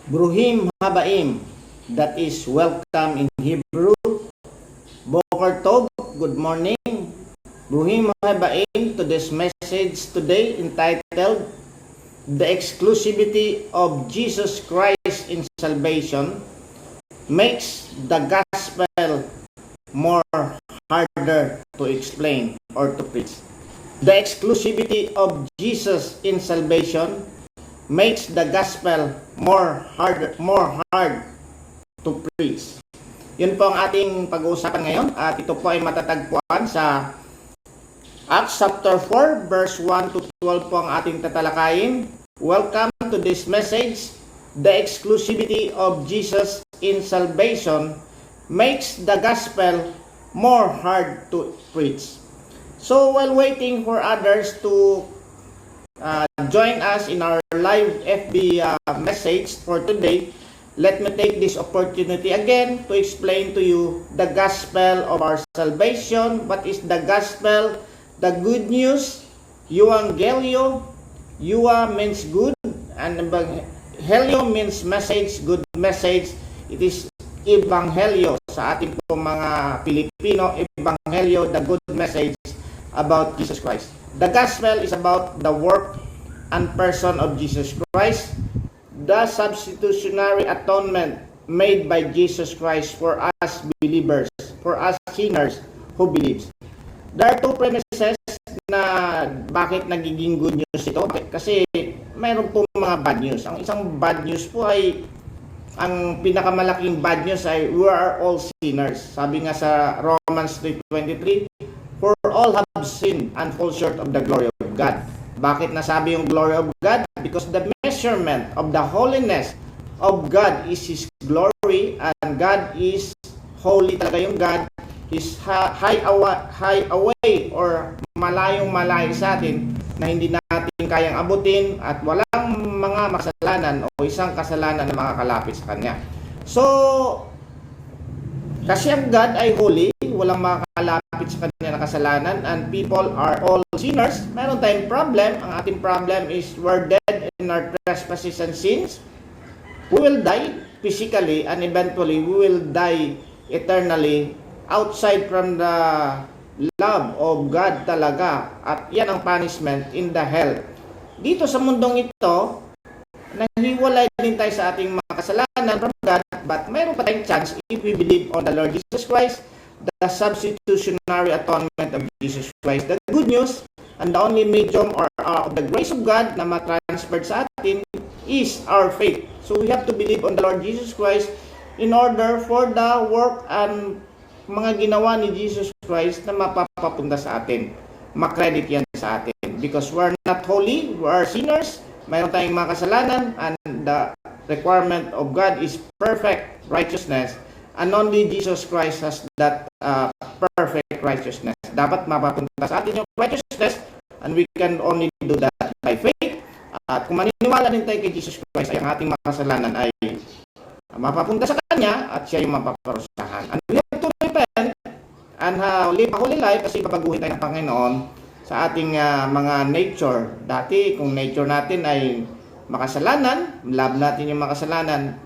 Bruhim Habaim, that is welcome in Hebrew. Boker Tov, good morning. Bruhim Habaim to this message today entitled The Exclusivity of Jesus Christ in Salvation Makes the Gospel More Harder to Explain or to Preach. The exclusivity of Jesus in salvation makes the gospel more hard to preach. Yun po ang ating pag-uusapan ngayon at ito po ay matatagpuan sa Acts chapter 4 verse 1 to 12 po ang ating tatalakayin. Welcome to this message. The exclusivity of Jesus in salvation makes the gospel more hard to preach. So while waiting for others to join us in our live FB message for today, let me take this opportunity again to explain to you the gospel of our salvation. What is the gospel? The good news, euangelio. Eua means good, and helio means message, good message. It is evangelio sa ating po mga Pilipino, evangelio, the good message about Jesus Christ. The gospel is about the work and person of Jesus Christ, the substitutionary atonement made by Jesus Christ for us believers, for us sinners who believes. There are two premises na bakit nagiging good news ito. Kasi mayroon po mga bad news. Ang isang bad news po ay, ang pinakamalaking bad news ay we are all sinners. Sabi nga sa Romans 3:23, for all have sinned and fall short of the glory of God. Bakit nasabi yung glory of God? Because the measurement of the holiness of God is His glory, and God is holy talaga yung God. He's high away or malayong-malayo sa atin na hindi natin kayang abutin at walang mga makasalanan o isang kasalanan na makakalapit sa Kanya. So, kasi ang God ay holy, walang makakalapit sa Kanya na kasalanan, and people are all sinners. Meron tayong problem. Ang ating problem is we're dead in our trespasses and sins. We will die physically, and eventually we will die eternally outside from the love of God talaga. At yan ang punishment in the hell. Dito sa mundong ito, nahiwalay din tayo sa ating mga kasalanan from God, but mayroon pa tayong chance if we believe on the Lord Jesus Christ, the substitutionary atonement of Jesus Christ. The good news and the only medium or of the grace of God na matransferred sa atin is our faith. So we have to believe on the Lord Jesus Christ in order for the work and mga ginawa ni Jesus Christ na mapapapunta sa atin. Makredit yan sa atin. Because we're not holy, we are sinners, mayroon tayong mga kasalanan, and the requirement of God is perfect righteousness, and only Jesus Christ has that perfect righteousness. Dapat mapapunta sa atin yung righteousness, and we can only do that by faith. At kung maniniwala din tayo kay Jesus Christ, ay ang ating mga kasalanan ay mapapunta sa Kanya at siya yung mapaparusahan. And we have to repent and live a holy life kasi papaguhin tayo ng Panginoon sa ating mga nature. Dati, kung nature natin ay makasalanan, love natin yung makasalanan,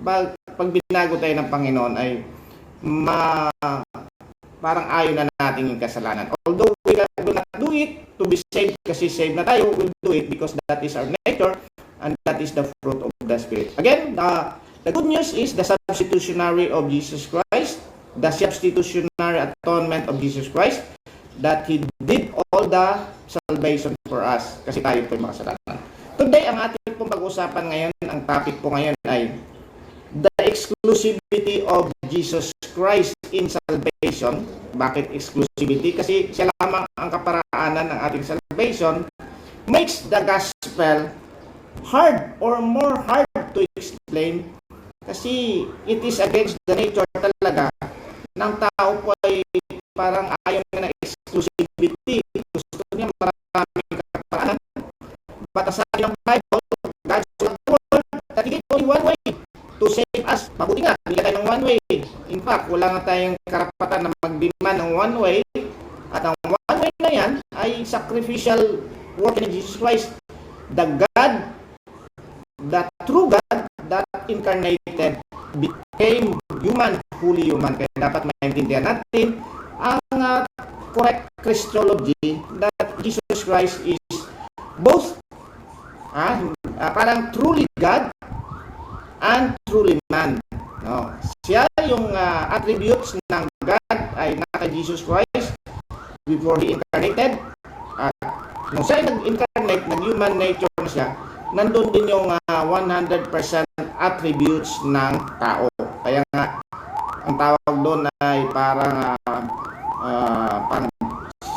pag binago tayo ng Panginoon ay parang ayaw na natin yung kasalanan. Although we will not do it to be saved, kasi saved na tayo, we'll do it because that is our nature and that is the fruit of the Spirit. Again, the good news is the substitutionary of Jesus Christ, the substitutionary atonement of Jesus Christ, that He did all the salvation for us kasi tayo po yung makasalanan. Today, ang ating pong pag-usapan ngayon, ang topic po ngayon ay the exclusivity of Jesus Christ in salvation. Bakit exclusivity? Kasi siya lamang ang kaparaanan ng ating salvation makes the gospel hard or more hard to explain kasi it is against the nature talaga ng tao po ay parang ayaw niya ng exclusivity. Gusto niya maraming kaparaanan. But sa ng Bible, God so loved the world that He gave only one way to save us. Mabuti nga, hindi tayo ng one way. In fact, wala nga tayong karapatan na mag-demand ng one way. At ang one way na yan ay sacrificial work ni Jesus Christ. The God, the true God, that incarnated became human, fully human. Kaya dapat maintindihan natin ang correct Christology that Jesus Christ is both parang truly God and truly man. No? Siya yung attributes ng God ay naka Jesus Christ before He incarnated. Nung siya nag-incarnate, nag-human nature na siya, nandun din yung 100% attributes ng tao. Kaya nga, ang tawag doon ay parang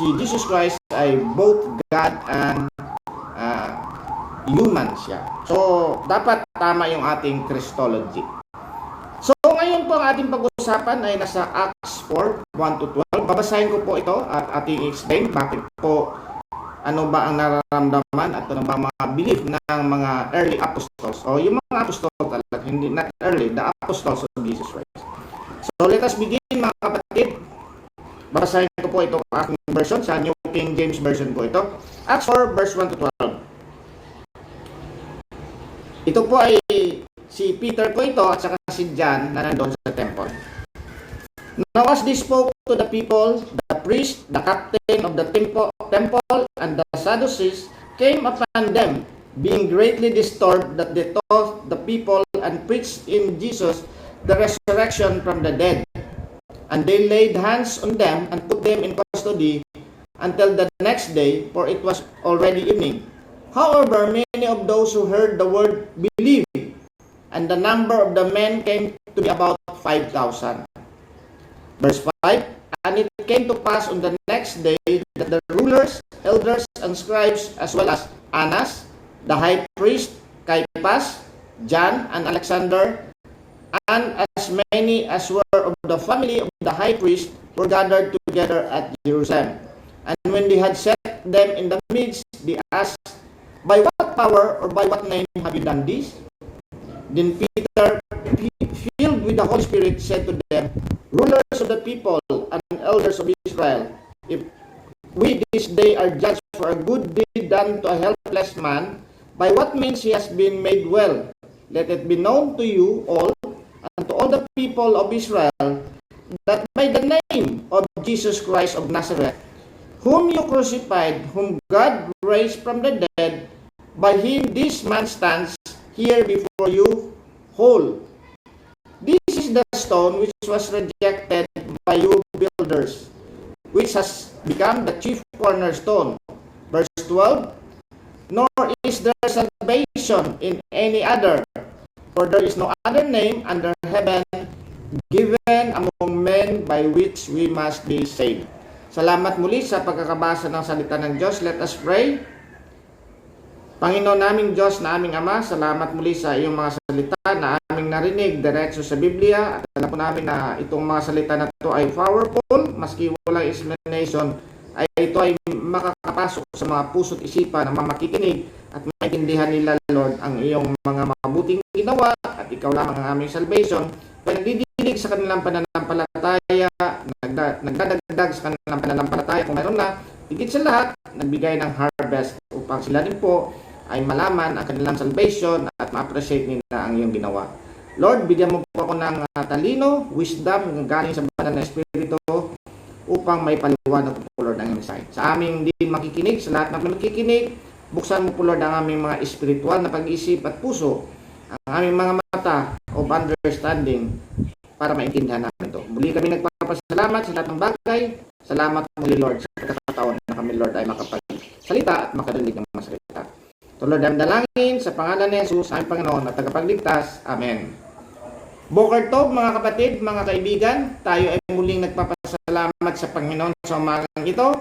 si Jesus Christ ay both God and human siya. So, dapat tama yung ating Christology. So, ngayon po ang ating pag-usapan ay nasa Acts 4, 1-12. Babasahin ko po ito at ating explain bakit po ano ba ang nararamdaman at ano ba mga belief ng mga early apostles o yung mga apostol talaga, hindi not early, the apostles of Jesus Christ. So let us begin mga kapatid. Babasahin ko po ito ang aking version sa New King James Version po ito. Acts 4 verse 1-12. Ito po ay si Peter po ito at saka si John na nandun sa temple. Now as they spoke to the people, the priest, the captain of the temple, and the Sadducees came upon them, being greatly disturbed that they taught the people and preached in Jesus the resurrection from the dead. And they laid hands on them and put them in custody until the next day, for it was already evening. However, many of those who heard the word believed, and the number of the men came to be about 5,000. Verse 5, and it came to pass on the next day that the rulers, elders, and scribes, as well as Annas, the high priest, Caiaphas, John, and Alexander, and as many as were of the family of the high priest, were gathered together at Jerusalem. And when they had set them in the midst, they asked, by what power or by what name have you done this? Then Peter, filled with the Holy Spirit, said to them, rulers of the people and elders of Israel, if we this day are judged for a good deed done to a helpless man, by what means he has been made well, let it be known to you all and to all the people of Israel that by the name of Jesus Christ of Nazareth, whom you crucified, whom God raised from the dead, by him this man stands here before you whole. This is the stone which was rejected by you builders, which has become the chief cornerstone. Verse 12, nor is there salvation in any other, for there is no other name under heaven given among men by which we must be saved. Salamat muli sa pagkakabasa ng salita ng Diyos. Let us pray. Panginoon naming Diyos na aming Ama, salamat muli sa iyong mga salita na aming narinig diretso sa Biblia. At alam po namin na itong mga salita na ito ay powerful, maski walang explanation, ay ito ay makakapasok sa mga puso't isipan ng mga makikinig at maintindihan nila, Lord, ang iyong mga mabuting ginawa at ikaw lamang ang aming salvation. Kaya nagdidilig sa kanilang pananampalataya, nagdadagdag sa kanilang pananampalataya kung meron na, higit sa lahat, nagbigay ng harvest upang sila din po ay malaman ang kanilang salvation at ma-appreciate nila ang iyong ginawa. Lord, bigyan mo po ako ng talino, wisdom, galing sa banal na Espiritu upang may paliwanag po, Lord, ang mensahe. Sa aming din makikinig, sa lahat ng makikinig, buksan mo po, Lord, ang aming mga espiritual na pag-isip at puso, ang aming mga mata of understanding para maintindihan namin ito. Muli kami nagpapasalamat sa lahat ng bagay. Salamat muli, Lord, sa pagkakataon na kami, Lord, ay makapagsalita at makarinig ng mga salita. So, Lord, ang dalangin sa pangalan ni Jesus, aming Panginoon at tagapagligtas. Amen. Boker Tov, mga kapatid, mga kaibigan, tayo ay muling nagpapasalamat sa Panginoon sa umagang ito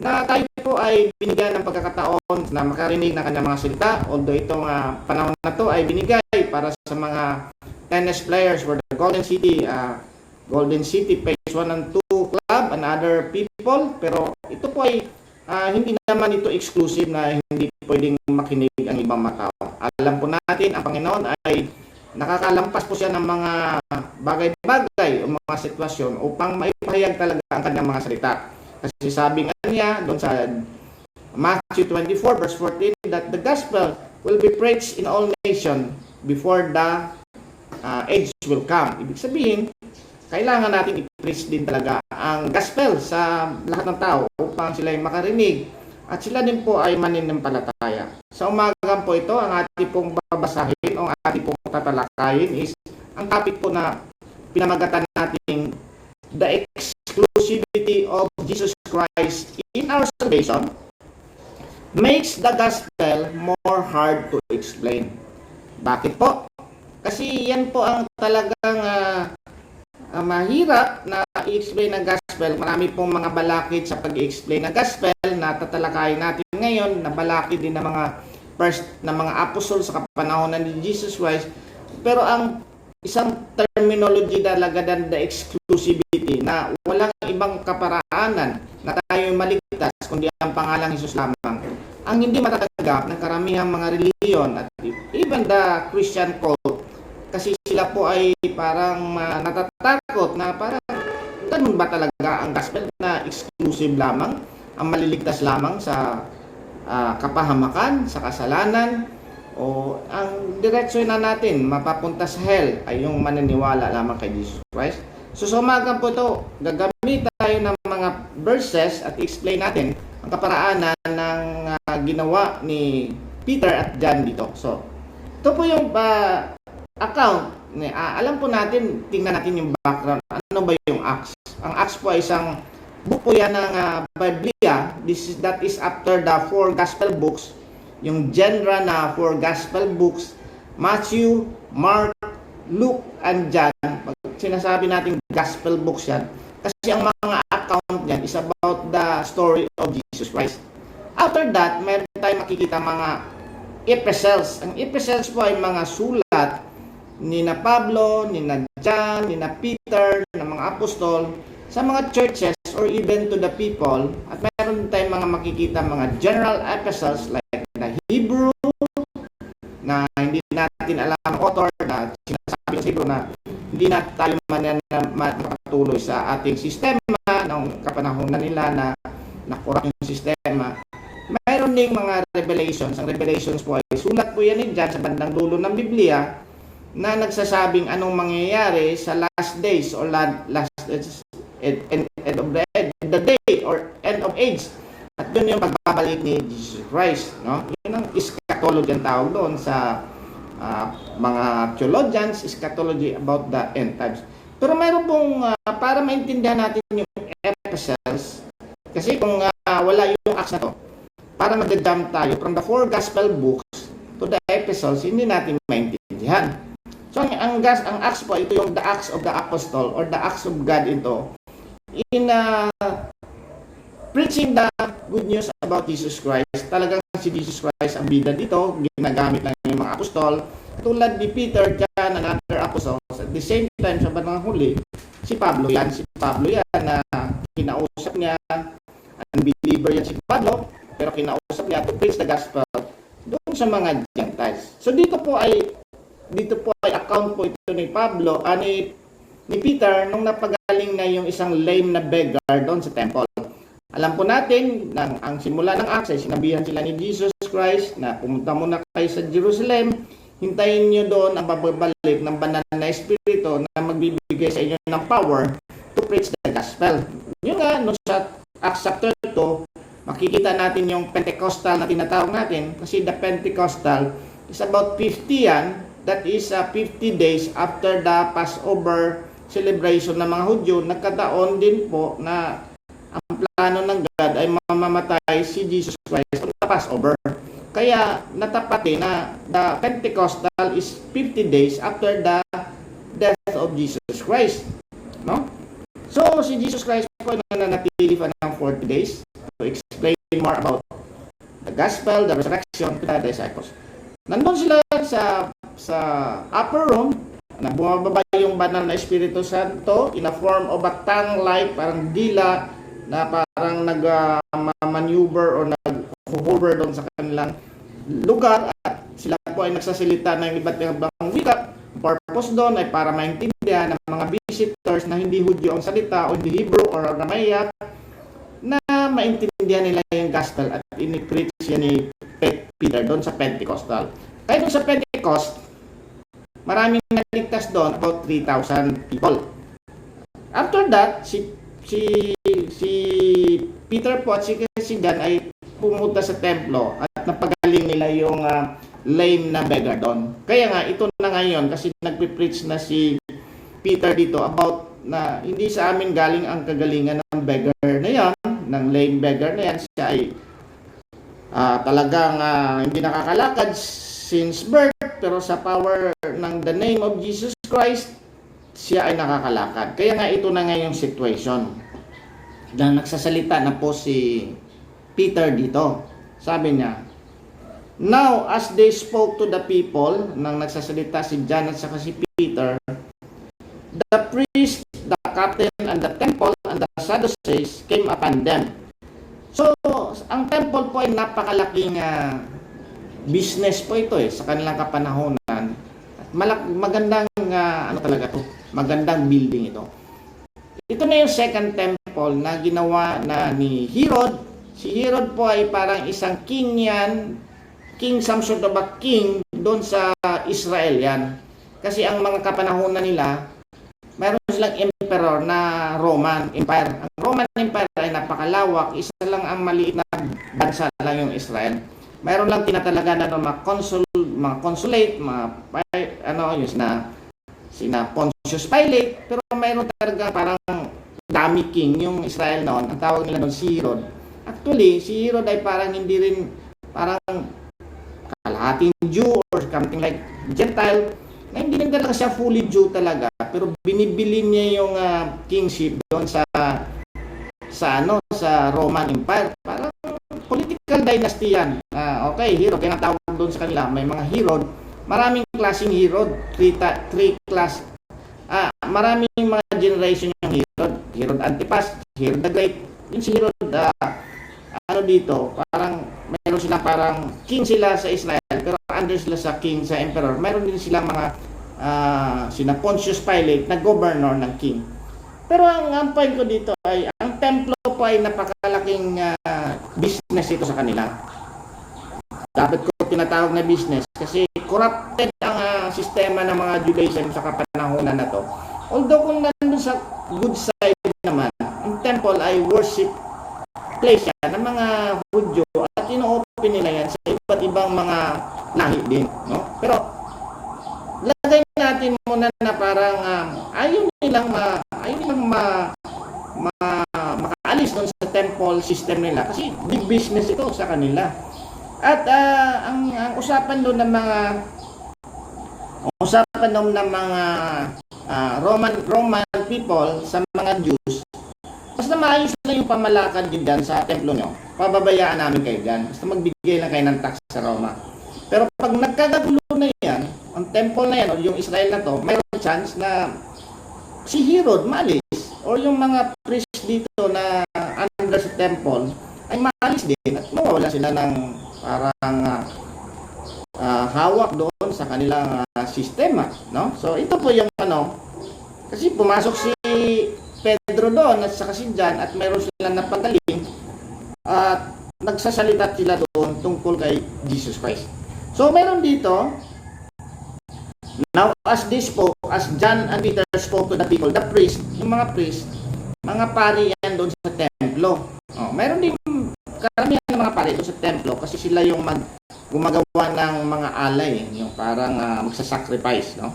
na tayo po ay binigyan ng pagkakataon na makarinig ng kanyang mga salita. Although itong panahon na to ay binigay para sa mga tennis players for the Golden City Phase 1 and 2 Club and other people. Pero ito po ay hindi naman ito exclusive na hindi pwedeng makinig ang ibang mga tao. Alam po natin, ang Panginoon ay nakakalampas po siya ng mga bagay-bagay o mga sitwasyon upang maipahayag talaga ang kanyang mga salita. Kasi sabi nga niya doon sa Matthew 24 verse 14 that the gospel will be preached in all nations before the age will come. Ibig sabihin, kailangan natin i-preach din talaga ang gospel sa lahat ng tao upang sila ay makarinig at sila din po ay mananampalataya. Sa umaga po ito, ang ating pong babasahin o ang ating pong tatalakayin is ang topic po na pinamagatan natin, the exclusivity of Jesus Christ in our salvation makes the gospel more hard to explain. Bakit po? Kasi yan po ang talagang mahirap na i-explain ng gospel. Marami pong mga balakid sa pag-i-explain ng gospel na tatalakayin natin ngayon, na balakid din ng mga first na mga apostol sa kapanahonan ni Jesus Christ. Pero ang isang terminology talaga dan the exclusivity, na walang ibang kaparaanan na tayo maligtas kundi ang pangalang Jesus lamang. Ang hindi matatanggap ng karamihang mga reliyon at even the Christian cult, kasi sila po ay parang natatakot na parang ganun ba talaga ang gospel na exclusive lamang, ang maliligtas lamang sa kapahamakan, sa kasalanan, o ang diretsyon na natin mapapunta sa hell ay yung maniniwala lamang kay Jesus Christ. So sa umaga po ito, gagamit tayo ng mga verses at explain natin ang kaparaanan ng ginawa ni Peter at John dito. So ito po yung account. Alam po natin, tingnan natin yung background. Ano ba yung Acts? Ang Acts po ay isang book po yan ng Biblia. That is after the 4 gospel books. Yung genre na 4 gospel books, Matthew, Mark, Luke, and John. Pag sinasabi natin gospel books yan, kasi ang mga account yan is about the story of Jesus Christ. After that, meron tayong makikita mga epistles. Ang epistles po ay mga sulat ni na Pablo, ni na John, ni na Peter, ng mga apostol sa mga churches or even to the people. At meron tayong mga makikita mga general epistles like the Hebrew, na hindi natin alam ang author, na sinasabi sa Hebrew na hindi na tayo makatuloy sa ating sistema ng kapanahonan nila na nakurak yung sistema. Mayroon ding mga revelations. Ang revelations po ay sulat po yan ni John sa bandang dulo ng Biblia na nagsasabing anong mangyayari sa last days or end of the day or end of age. At yun yung pagbabalik ni Jesus Christ, no? Yun ang eschatology ang tawag doon sa mga theologians, eschatology about the end times. Pero mayroon pong para maintindihan natin yung epistles, kasi kung wala yung Acts na to, para mag-jump tayo from the 4 gospel books to the epistles, hindi natin maintindihan. So ang Acts po, ito yung the Acts of the Apostle or the Acts of God ito in preaching the good news about Jesus Christ. Talagang si Jesus Christ ang bida dito, ginagamit ng mga apostol tulad ni Peter, John, and other apostles. At the same time, sa bandang huli, si Pablo yan na kinausap niya, unbeliever yan si Pablo, pero kinausap niya to preach the gospel doon sa mga Gentiles. So dito po ay account po ito ni Pablo, ni Peter nung napagaling na yung isang lame na beggar doon sa temple. Alam po natin na ang simula ng Acts ay sinabihan sila ni Jesus Christ na pumunta muna kayo sa Jerusalem, hintayin nyo doon ang babalik ng banal na espiritu na magbibigay sa inyo ng power to preach the gospel. Yun nga, no, sa Acts chapter 2, makikita natin yung Pentecostal na tinatawag natin, kasi the Pentecostal is about 50 yan. That is 50 days after the Passover celebration ng mga Hudyo. Nagkataon din po na ang plano ng God ay mamamatay si Jesus Christ on the Passover. Kaya natapati na the Pentecostal is 50 days after the death of Jesus Christ. No? So si Jesus Christ po ay nananatili pa ng 40 days to explain more about the gospel, the resurrection to the disciples. Nandun sila sa upper room, na bumababa yung banal na Espiritu Santo in a form of a tongue-like, parang dila, na parang nag-maneuver or nag-hover doon sa kanilang lugar, at sila po ay nagsasalita ng iba't ibang wika. Purpose doon ay para maintindihan ng mga visitors na hindi Hudyo ang salita o hindi Hebrew or Aramaic, na maintindihan nila yung gospel, at ini-preach yan ni Peter doon sa Pentecostal. Kaya doon sa Pentecost, maraming naligtas doon, about 3,000 people. After that, si Peter po at si John ay pumunta sa templo at napagaling nila yung lame na beggar doon. Kaya nga, ito na ngayon kasi nagpipreach na si Peter dito about na hindi sa amin galing ang kagalingan ng beggar na yan, ng lame beggar na yan. Siya ay talagang hindi nakakalakad since birth, pero sa power ng the name of Jesus Christ, siya ay nakakalakad. Kaya nga ito na ngayong situation na nagsasalita na po si Peter dito. Sabi niya, now as they spoke to the people, nang nagsasalita si John at saka si Peter, the priest, the captain, and the temple, and the Sadducees came upon them. So, ang temple po ay napakalaking business po ito sa kanilang kapanahonan. Magandang talaga to, magandang building ito. Ito na yung second temple na ginawa na ni Herod. Si Herod po ay parang isang king yan, king, some sort of a king doon sa Israel yan. Kasi ang mga kapanahonan nila, mayroon silang emperor na Roman Empire. Ang Roman Empire ay napakalawak, isa lang ang maliit na bansa lang yung Israel. Mayroon lang tinatalaga na mga consulate, yung sina Pontius Pilate, pero mayroon talaga parang dami king yung Israel noon. Ang tawag nila doon si Herod. Actually, si Herod ay parang hindi rin parang kalahating Jew or something like Gentile, na hindi rin talaga siya fully Jew talaga, pero binibili niya yung kingship doon sa Roman Empire. Parang political dynasty yan. Okay, Herod, kaya tawag doon sa kanila, may mga Herod, maraming klaseng Herod, three class, maraming mga generation yung Herod. Herod Antipas, Herod the Great, yung si Herod, dito, parang meron sila parang king sila sa Israel, pero under sila sa king, sa emperor. Meron din sila mga sina Pontius Pilate na governor ng king. Pero ang point ko dito ay ang templo po ay napakalaking business ito sa kanila. Dapat ko tinatawag na business kasi corrupted ang sistema ng mga Judaism sa kapanahonan na to. Although kung nandun sa good side naman, ang temple ay worship place yan ng mga Hudyo at ino-open nila yan sa iba't ibang mga lahi din, no? Pero lagay natin muna na parang ayaw nilang makaalis doon sa temple system nila kasi big business ito sa kanila. At ang usapan doon ng mga Roman people sa mga Jews, basta maayos lang yung pamalakad dyan sa templo nyo, pababayaan namin kayo dyan. Basta magbigay lang kayo ng tax sa Roma. Pero pag nagkagagulo na yan, ang temple na yan, o yung Israel na to, mayroon chance na si Herod maalis, o yung mga priest dito na under sa temple, ay maalis din at mawala sila ng parang hawak doon sa kanilang sistema, no? So ito po yung kasi pumasok si Pedro doon at saka si John at mayroon silang napagaling at nagsasalita sila doon tungkol kay Jesus Christ. So mayroon dito, now as John and Peter spoke to the people, the priest, yung mga priest, mga pari yan doon sa templo. Mayroon din karamihan ng mga pari doon sa templo kasi sila yung gumagawa ng mga alay, yung parang magsasacrifice, no?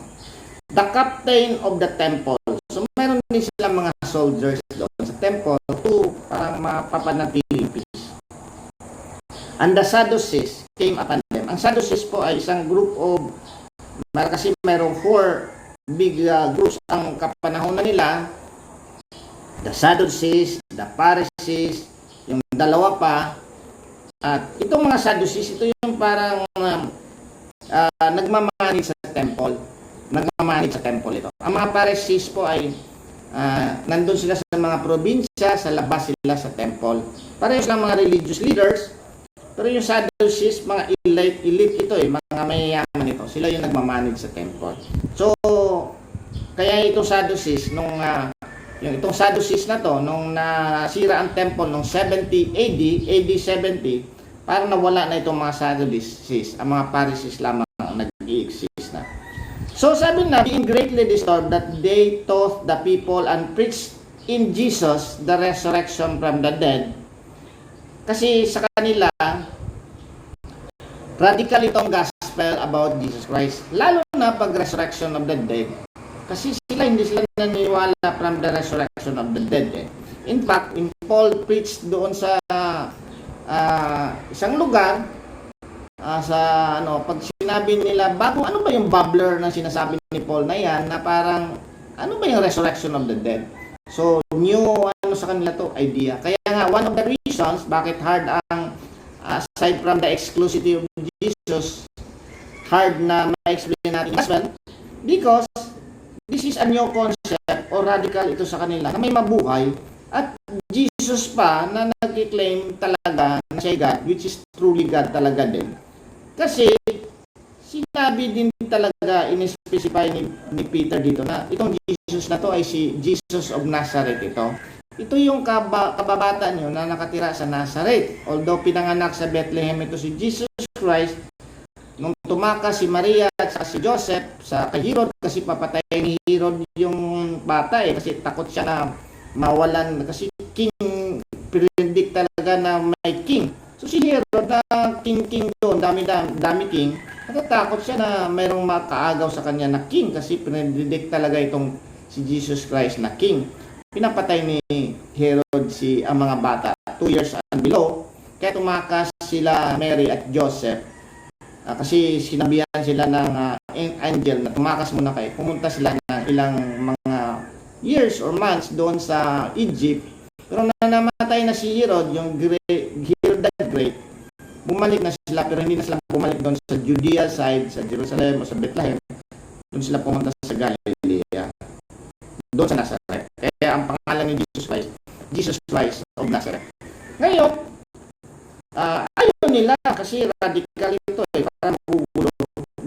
The captain of the temple. So meron din silang mga soldiers doon sa temple to parang mapapanatili peace. And the Sadducees came upon them. Ang Sadducees po ay isang group of, kasi mayroong 4 big groups ang kapanahonan nila. The Sadducees, the Pharisees, yung dalawa pa. At itong mga Sadducees, ito yung parang nagmamanage sa temple. Nagmamanage sa temple ito. Ang mga Pharisees po ay nandun sila sa mga probinsya, sa labas sila sa temple. Parehas lang mga religious leaders, pero yung Sadducees, mga elite ito mga mayayaman ito. Sila yung nagmamanage sa temple. So, kaya itong Sadducees, itong Sadducees na to, nung nasira ang temple nung 70 AD 70, parang nawala na itong mga Sadducees. Ang mga Pharisees lamang ang nag-i-exist na. So sabi na, being greatly disturbed that they taught the people and preached in Jesus the resurrection from the dead. Kasi sa kanila, radical itong gospel about Jesus Christ. Lalo na pag resurrection of the dead. Kasi hindi sila naniniwala from the resurrection of the dead. In fact, when Paul preached doon sa isang lugar, pag sinabi nila, ano ba yung bubbler na sinasabi ni Paul na yan, na parang, ano ba yung resurrection of the dead? So, new sa kanila to idea. Kaya nga, one of the reasons bakit hard ang, aside from the exclusivity of Jesus, hard na ma-explain natin as well, because this is a new concept or radical ito sa kanila na may mabuhay at Jesus pa na nag-claim talaga na siya God, which is truly God talaga din. Kasi sinabi din talaga, in-specify ni Peter dito na itong Jesus na to ay si Jesus of Nazareth ito. Ito yung kababata nyo na nakatira sa Nazareth. Although pinanganak sa Bethlehem ito si Jesus Christ, nung tumakas si Maria at si Joseph sa kay Herod, kasi papatayin ni Herod yung bata kasi takot siya na mawalan, kasi king, predict talaga na may king. So si Herod na king doon, dami king, natatakot siya na mayroong makaagaw sa kanya na king kasi predict talaga itong si Jesus Christ na king. Pinapatay ni Herod ang mga bata 2 years and below, kaya tumakas sila Mary at Joseph. Kasi sinabihan sila ng angel na tumakas muna kayo. Pumunta sila ng ilang mga years or months doon sa Egypt. Pero namatay na si Herod, yung Herod the Great. Bumalik na sila, pero hindi na sila bumalik doon sa Judea side, sa Jerusalem o sa Bethlehem. Doon sila pumunta sa Galilee, doon sa Nazareth. Kaya ang pangalan ni Jesus Christ of Nazareth. Ngayon, ayaw nila kasi radical ito para magugulo.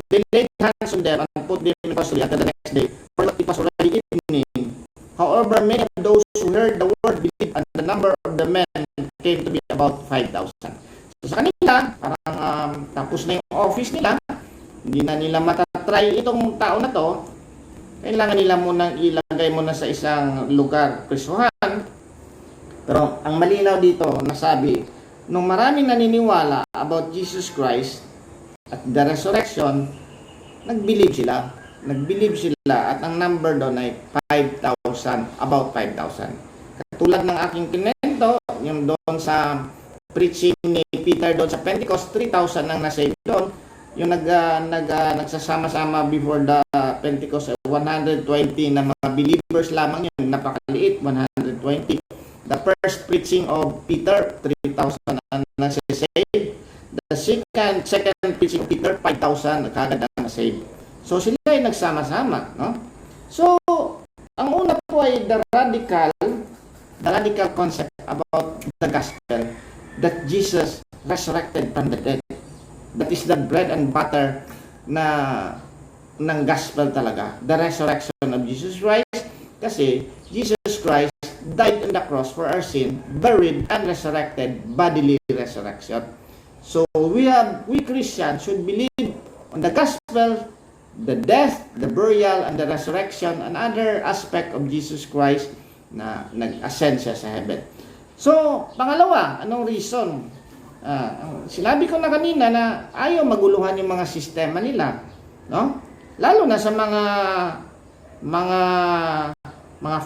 They laid hands on them and put them in custody until the next day, for it was already evening. However, many of those who heard the word believed, and the number of the men came to be about 5,000. So sa kanila, parang tapos na yung office nila, hindi na nila matatry itong tao na to, kailangan nila munang ilagay muna sa isang lugar, prisuhan. Pero ang malinaw dito, nasabi, nung maraming naniniwala about Jesus Christ at the resurrection, nag-believe sila. At ang number doon ay 5,000, about 5,000. Katulad ng aking kinento, yung doon sa preaching ni Peter doon sa Pentecost, 3,000 ang nasave doon. Yung nagsasama-sama before the Pentecost, 120 na mga believers lamang yun, napakaliit, 120. The first preaching of Peter, 3,000 ang nasave. The second preaching of Peter, 5,000 kagad ang nasave. So sila ay nagsama-sama, no? So, ang una po ay the radical concept about the gospel that Jesus resurrected from the dead. That is the bread and butter ng gospel talaga. The resurrection of Jesus Christ. Kasi Jesus Christ died on the cross for our sin, buried and resurrected, bodily resurrection. So we Christians should believe on the gospel, the death, the burial, and the resurrection, and other aspect of Jesus Christ na nag-ascend siya sa heaven. So, pangalawa, anong reason? Sinabi ko na kanina na ayaw maguluhan yung mga sistema nila, no? Lalo na sa mga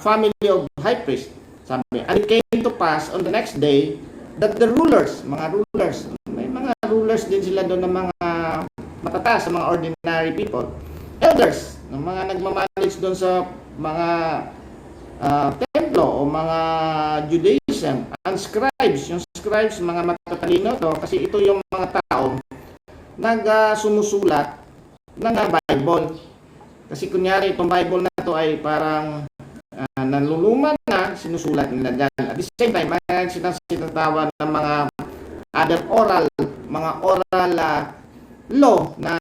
family of high priest. Sabi, and it came to pass on the next day that the rulers, may mga rulers din sila doon ng mga matataas, sa mga ordinary people, elders, ng mga nagmamanage doon sa mga templo o mga Judaism, and scribes. Yung scribes, mga matatalino to, kasi ito yung mga tao sumusulat ng Bible. Kasi kunyari, itong Bible na to ay parang naluluman na, sinusulat nila dyan. At the same time, mayroon silang sinatawag ng mga other oral law na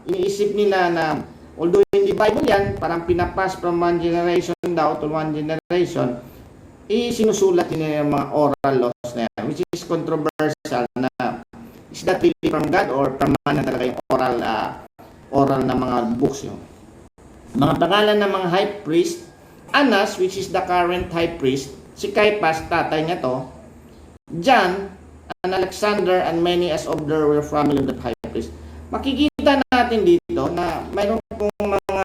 iniisip nila na although hindi Bible yan, parang pinapass from one generation daw to one generation, sinusulat nila yung mga oral laws na yan, which is controversial na is that really from God or from man na talaga yung oral na mga books yun. Mga pangalan ng mga high priest, Annas, which is the current high priest, si Caiaphas, tatay niya to, John, and Alexander, and many as of there were family of the high priest. Makikita natin dito na mayroon pong mga,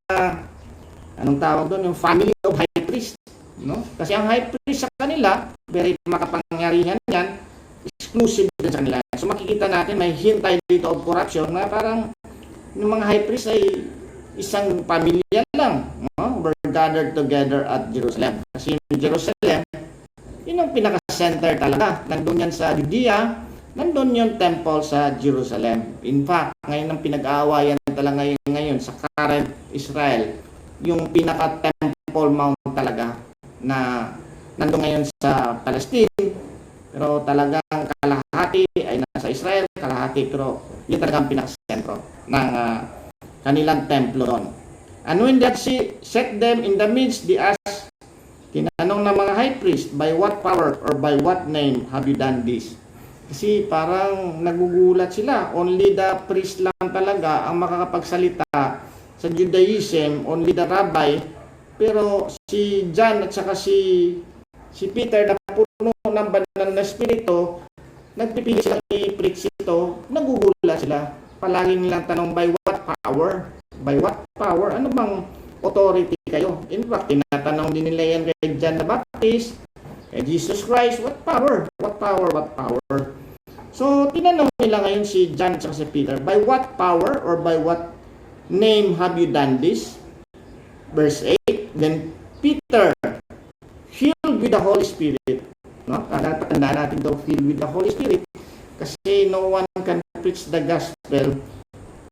anong tawag doon, yung family of high priest. No? Kasi ang high priest sa kanila, very makapangyarihan yan, exclusive din sa kanila. So makikita natin, may hint tayo dito of corruption na parang yung mga high priest ay isang pamilya lang. No? Were gathered together at Jerusalem. Kasi yung Jerusalem, yun ang pinaka-center talaga. Nandun yan sa Judea, nandun yung temple sa Jerusalem. In fact, ngayon ang pinag-aawayan talaga ngayon sa current Israel, yung pinaka-temple mount talaga na nandun ngayon sa Palestine, pero talagang kalahati ay nasa Israel, kalahati pero yun talagang pinaka-sentro ng kanilang templo doon. And when that set them in the midst, they asked, tinanong ng mga high priest, by what power or by what name have you done this? Kasi parang nagugulat sila. Only the priest lang talaga ang makakapagsalita sa Judaism, only the rabbi. Pero si John at saka si Peter na puno ng banal na espiritu, nagpipili silang i-preach ito, nagugulat sila. Palagi nilang tanong, by what power? By what power? Ano bang authority kayo? In fact, tinatanong din nila yan kay John the Baptist, kay Jesus Christ, what power? What power? What power? So, tinanong nila ngayon si John at si Peter, by what power or by what name have you done this? Verse 8, then Peter, filled with the Holy Spirit, no? Tandaan natin daw, filled with the Holy Spirit, kasi no one can preach the gospel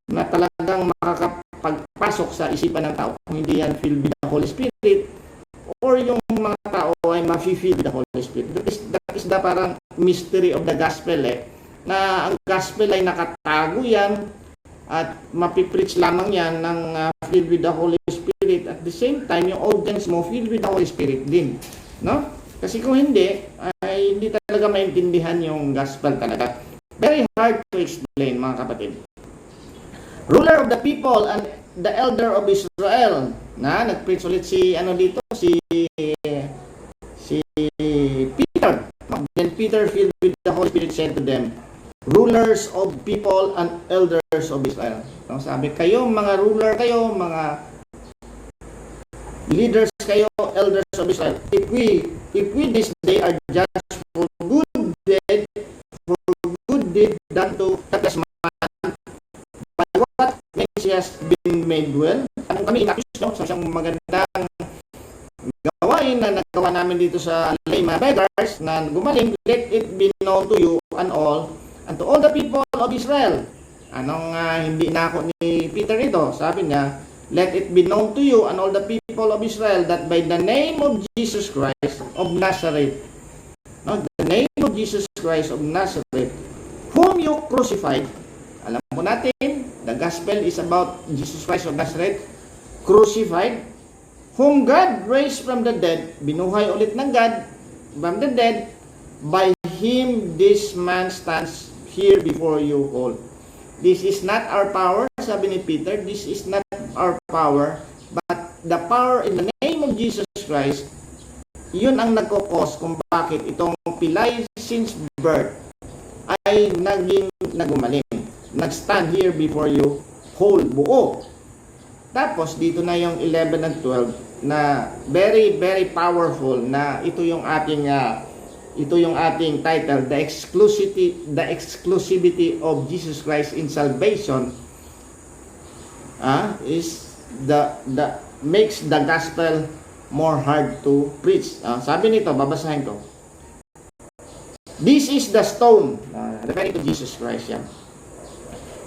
na talagang makakapagpasok sa isipan ng tao kung hindi yan filled with the Holy Spirit, or yung mga tao ay ma-feel with the Holy Spirit. That is the parang mystery of the gospel, na ang gospel ay nakatago yan at mapipreach lamang yan ng filled with the Holy Spirit. At the same time, yung audience mo filled with the Holy Spirit din, no? Kasi kung hindi, ay hindi talaga maintindihan yung gospel talaga. Very hard to explain, mga kapatid. Ruler of the people and the elder of Israel, na nag-preach ulit si Peter. Then Peter, filled with the Holy Spirit, said to them, rulers of people and elders of Israel. So, sabi, kayo mga ruler kayo, mga leaders kayo, elders of Israel. If we this day are judged for good deed done to helpless man, by what means he has been made well? Anong kami inaccused, no? So, siyang magandang gawain na nagawa namin dito sa lame beggars na gumaling, let it be known to you and to all the people of Israel. Anong hindi nako ni Peter ito? Sabi niya, let it be known to you and all the people of Israel that by the name of Jesus Christ of Nazareth, no, the name of Jesus Christ of Nazareth, whom you crucified. Alam po natin, the gospel is about Jesus Christ of Nazareth, crucified, whom God raised from the dead, binuhay ulit ng God from the dead, by him this man stands here before you all. This is not our power, sabi ni Peter, this is not our power, but the power in the name of Jesus Christ. Yun ang nagkukos kung bakit itong pilay since birth ay naging nagumaling. Nag-stand here before you whole, buo. Tapos dito na yung 11 and 12 na very very powerful, na ito yung ating title, the exclusivity of Jesus Christ in salvation, is the makes the gospel more hard to preach. Sabi nito, babasahin ko. This is the stone, referring to Jesus Christ yan.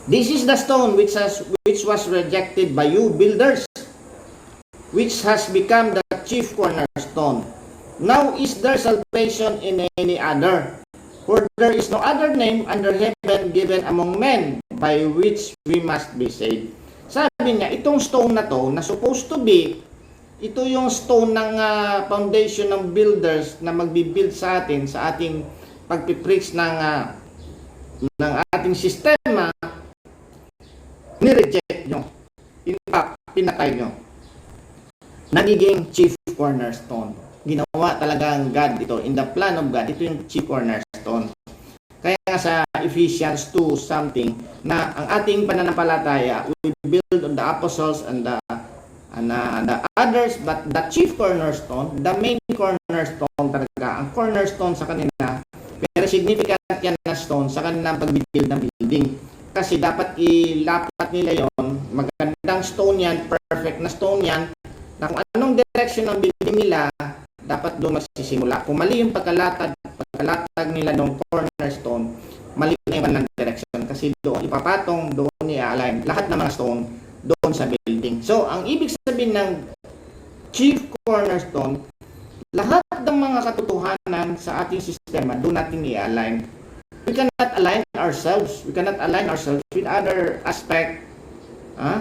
This is the stone which was rejected by you builders, which has become the chief cornerstone. Now is there salvation in any other? For there is no other name under heaven given among men by which we must be saved. Sabi niya, itong stone na to, na supposed to be, ito yung stone ng foundation ng builders na magbibuild sa atin, sa ating pagpipreach ng ating sistema, nireject nyo. In fact, pinatay nyo. nagiging chief cornerstone. Ginawa talagang God ito. In the plan of God, ito yung chief cornerstone. Kaya nga sa Ephesians 2 something, na ang ating pananampalataya, we build on the apostles and the others, but the chief cornerstone, the main cornerstone talaga, ang cornerstone sa kanila, very significant yan na stone sa kanilang pag-build ng building. Kasi dapat ilapat nila yon, magandang stone yan, perfect na stone yan, na kung anong direction ng building nila, dapat doon magsisimula. Kung mali yung pagkalatag nila ng cornerstone, mali na yung ng direction. Kasi doon ipapatong, doon i-align lahat ng mga stone doon sa building. So, ang ibig sabihin ng chief cornerstone, lahat ng mga katotohanan sa ating sistema, doon natin i-align. We cannot align ourselves. We cannot align ourselves with other aspect.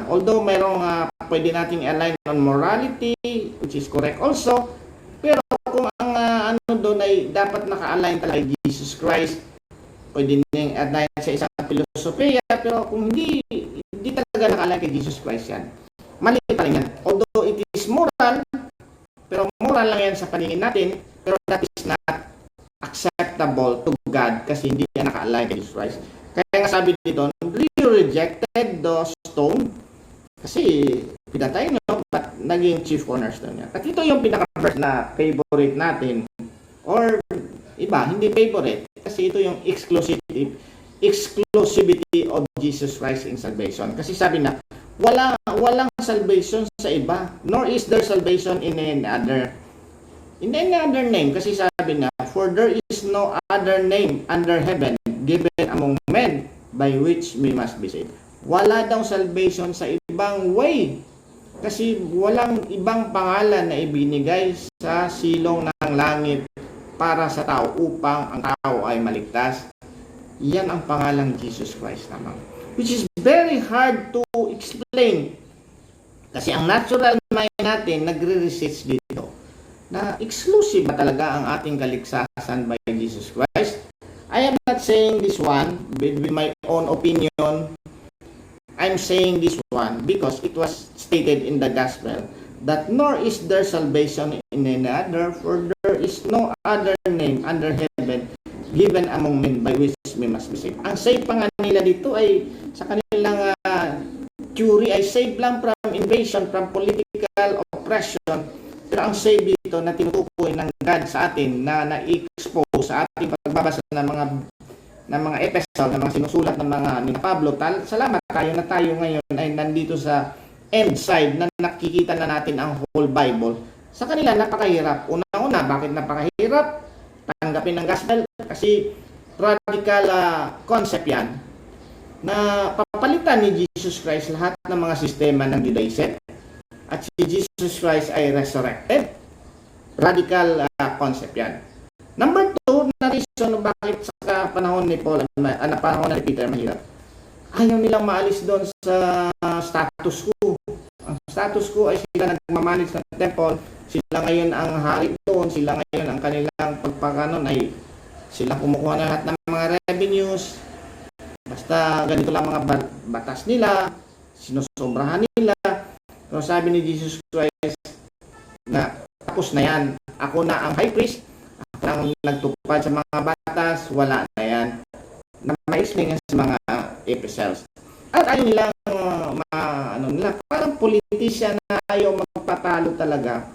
Although mayroong pwede nating align on morality, which is correct also. Pero kung ang ano doon ay dapat naka-align talaga kay Jesus Christ, pwede nang align sa isang filosofiya, pero kung hindi talaga naka-align kay Jesus Christ yan, mali pa rin yan. Although it is moral, pero moral lang yan sa paningin natin, pero that is not acceptable to God kasi hindi yan naka-align kay Jesus Christ. Kaya nga sabi dito, you rejected the stone kasi pinatay nyo, but naging chief cornerstone niya. At ito yung pinaka-verse na favorite natin, or iba, hindi favorite, kasi ito yung exclusivity of Jesus Christ in salvation. Kasi sabi na, walang salvation sa iba, nor is there salvation in any other name. Kasi sabi na, for there is no other name under heaven given among men by which we must be saved. Wala daw salvation sa ibang way. Kasi walang ibang pangalan na ibinigay sa silong ng langit para sa tao upang ang tao ay maligtas. Yan ang pangalang Jesus Christ naman. Which is very hard to explain. Kasi ang natural mind natin nagre-resist dito. Na exclusive ba talaga ang ating kaligtasan by Jesus Christ? I am not saying this one with my own opinion. I'm saying this one because it was stated in the gospel that nor is there salvation in any other, for there is no other name under heaven given among men by which we must be saved. Ang save pa nga nila dito ay sa kanilang theory ay save lang from invasion, from political oppression. Pero ang save dito na tinutukoy ng God sa atin na na-expose sa ating pagbabasa ng mga epistle, ng mga sinusulat ng mga ni Pablo. Salamat tayo na tayo ngayon ay nandito sa end side na nakikita na natin ang whole Bible. Sa kanila napakahirap. Una-una, bakit napakahirap? Tanggapin ng gospel kasi radical concept yan na papalitan ni Jesus Christ lahat ng mga sistema ng Judaism. At si Jesus Christ ay resurrected. Radical concept yan. Number 2, na reason bakit sa panahon ni Paul, panahon ni Peter mahirap. Ayaw nilang maalis doon sa status quo. Ang status quo ay sila nagmamanage ng temple. Sila ngayon ang hari doon. Sila ngayon ang kanilang pagpakanon ay sila kumukuha na lahat ng mga revenues. Basta ganito lang mga batas nila. Sinusobrahan nila. So sabi ni Jesus Christ na tapos na yan. Ako na ang high priest. Ako na ang nagtupad sa mga batas. Wala na yan. Na ma-explain sa mga epistles. At ayaw nilang parang politician na ayaw magpatalo talaga.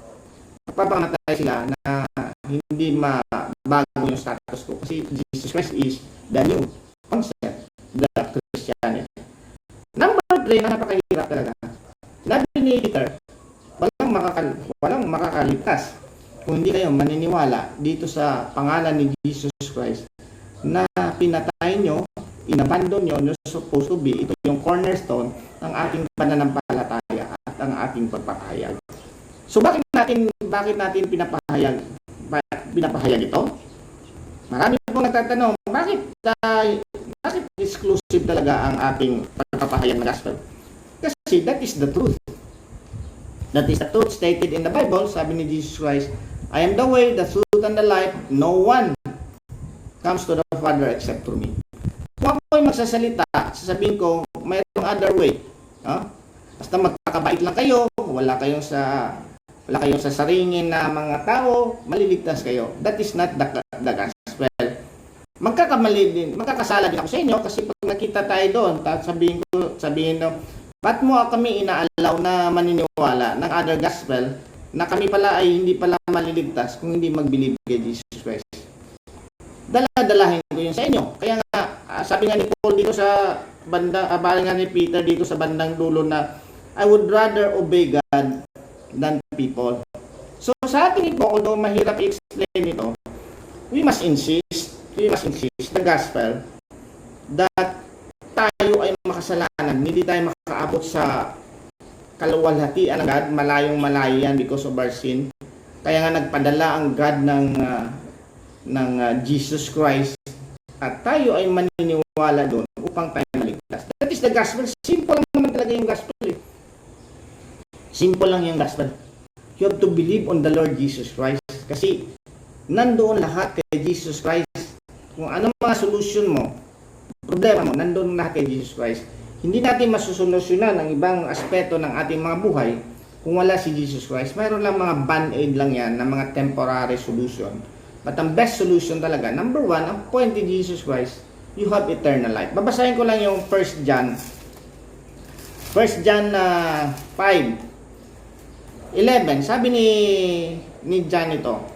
Papangatay sila na hindi mabago yung status quo. Kasi Jesus Christ is the new concept, the Christianity. Number 3 na napakahirap talaga. Sabi ni Peter, walang makakaligtas kung hindi kayo maniniwala dito sa pangalan ni Jesus Christ na pinatay nyo, inabandon nyo, you're supposed to be, ito yung cornerstone ng ating pananampalataya at ang ating pagpapahayag. So bakit natin pinapahayag ito? Marami pong nagtatanong, bakit exclusive talaga ang ating pagpapahayag ng gospel? Kasi that is the truth. That is the truth stated in the Bible. Sabi ni Jesus Christ, I am the way, the truth, and the life. No one comes to the Father except through me. Kung ako ay magsasalita, sasabihin ko, mayroong other way. Basta magpakabait lang kayo, wala kayong sa wala kayong sasaringin na mga tao, maliligtas kayo. That is not the gospel. Magkakamali din, magkakasala din ako sa inyo kasi pag nakita tayo doon, sabihin no, ba't mo kami inaalaw na maniniwala ng other gospel na kami pala ay hindi pala maliligtas kung hindi mag-believe kay Jesus Christ? Dala-dalahin ko yun sa inyo. Kaya nga, sabi nga ni Paul dito sa banda, nga ni Peter dito sa bandang dulo na I would rather obey God than people. So sa atin ito, although mahirap i-explain ito, we must insist the gospel that tayo ay makasalanan, hindi tayo makaabot sa kaluwalhatian ng God, malayong malayo yan because of our sin. Kaya nga nagpadala ang God ng Jesus Christ at tayo ay maniniwala doon upang tayo maligtas. That is the gospel. Simple lang naman talaga yung gospel eh. Simple lang yung gospel. You have to believe on the Lord Jesus Christ kasi nandoon lahat kay Jesus Christ. Kung anong mga solution mo, problema mo, nandoon lahat kay Jesus Christ. Hindi natin masusolusyonan ang ibang aspeto ng ating mga buhay kung wala si Jesus Christ. Mayroon lang mga band-aid lang yan na mga temporary solution. But ang best solution talaga, number one, ang point ni Jesus Christ, you have eternal life. Babasahin ko lang yung 1 John 5:11. Sabi ni John ito,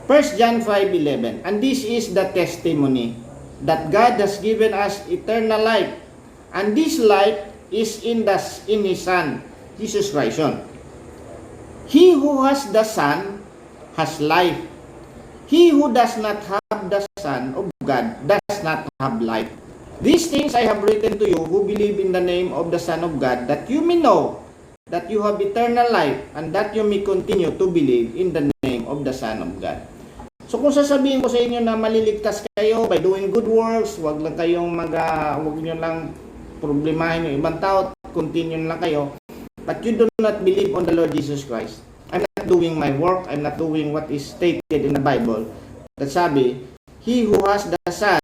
1 John 5:11, and this is the testimony that God has given us eternal life, and this life is in His Son, Jesus Christ. He who has the Son has life. He who does not have the Son of God does not have life. These things I have written to you who believe in the name of the Son of God, that you may know that you have eternal life, and that you may continue to believe in the name of the Son of God. So kung sasabihin ko sa inyo na maliligtas kayo by doing good works, wag nyo lang problemahin yung ibang tao, continue lang kayo, but you do not believe on the Lord Jesus Christ. I'm not doing my work, I'm not doing what is stated in the Bible. That sabi, he who has the Son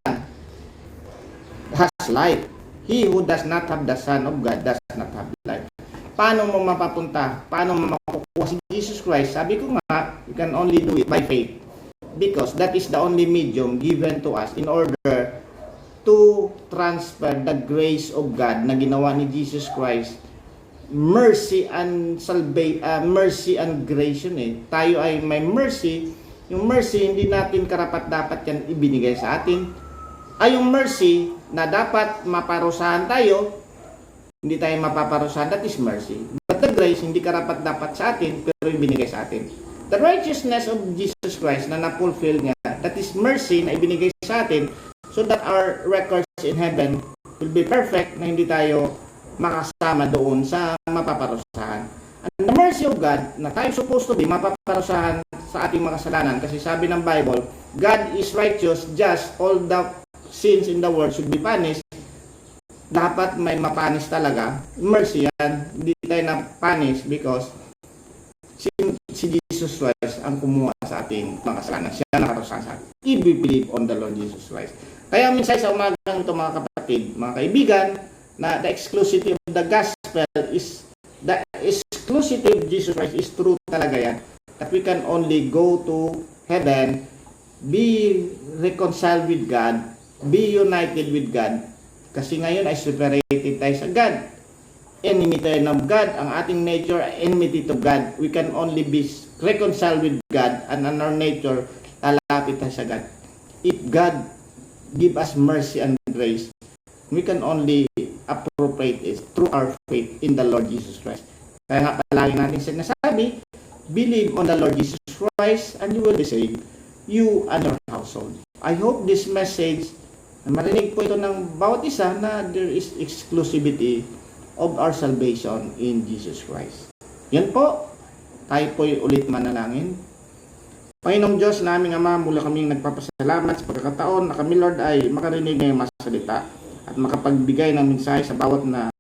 has life. He who does not have the Son of God does not have life. Paano mo mapapunta? Paano mo makukuha si Jesus Christ? Sabi ko nga, you can only do it by faith. Because that is the only medium given to us in order to transfer the grace of God na ginawa ni Jesus Christ. Mercy and grace yun eh. Tayo ay may mercy. Yung mercy, hindi natin karapat-dapat yan ibinigay sa atin. Ay yung mercy na dapat maparusahan tayo, hindi tayo mapaparusahan, that is mercy. But the grace, hindi karapat-dapat sa atin, pero ibinigay sa atin. The righteousness of Jesus Christ na na-fulfill niya, that is mercy na ibinigay sa atin so that our records in heaven will be perfect na hindi tayo makasama doon sa mapaparusahan. And the mercy of God na tayo supposed to be mapaparusahan sa ating mga kasalanan kasi sabi ng Bible, God is righteous, just all the sins in the world should be punished. Dapat may mapanis talaga. Mercy yan. Hindi tayo na-punish because si Jesus Christ ang kumuha sa ating mga kasalanan. Siya nakarusahan sa atin. If we believe on the Lord Jesus Christ. Kaya minsan sa umagang ito mga kapatid, mga kaibigan, na the exclusivity of the gospel is, the exclusivity of Jesus Christ is true talaga yan. That we can only go to heaven, be reconciled with God, be united with God. Kasi ngayon ay separated tayo sa God. Enemy tayo ng God, ang ating nature enmity to God. We can only be reconciled with God and on our nature, lalapit tayo sa God. If God give us mercy and grace, we can only appropriate it through our faith in the Lord Jesus Christ. Kaya nga palagi natin sinasabi, believe on the Lord Jesus Christ and you will be saved, you and your household. I hope this message, marinig po ito ng bawat isa na there is exclusivity of our salvation in Jesus Christ. Yan po, tayo po'y ulit manalangin. Panginoong Diyos naming Ama, mula kaming nagpapasalamat sa pagkakataon na kami Lord ay makarinig ngayong masalita at makapagbigay ng mensahe sa bawat na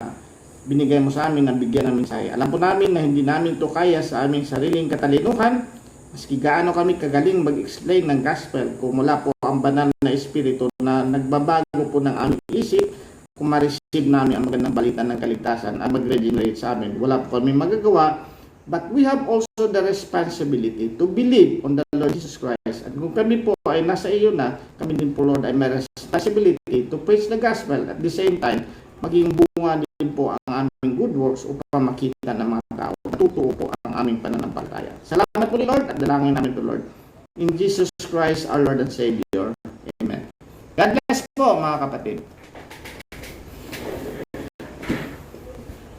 binigay mo sa amin na bigyan ng mensahe. Alam po namin na hindi namin to kaya sa aming sariling katalinuhan, maski gaano kami kagaling mag-explain ng gospel kung mula po ang banal na espiritu na nagbabago po ng aming isip, kung ma-receive namin ang magandang balita ng kaligtasan at mag-regenerate sa amin. Wala po kami magagawa, But we have also the responsibility to believe on the Lord Jesus Christ. At kung kami po ay nasa iyo na, kami din po Lord ay may responsibility to preach the gospel. At the same time, maging bunga din po ang aming good works upang makita ng mga tao. Natutuo po ang aming pananampalataya. Salamat po Lord at dalangin namin po Lord. In Jesus Christ our Lord and Savior. Amen. God bless po mga kapatid.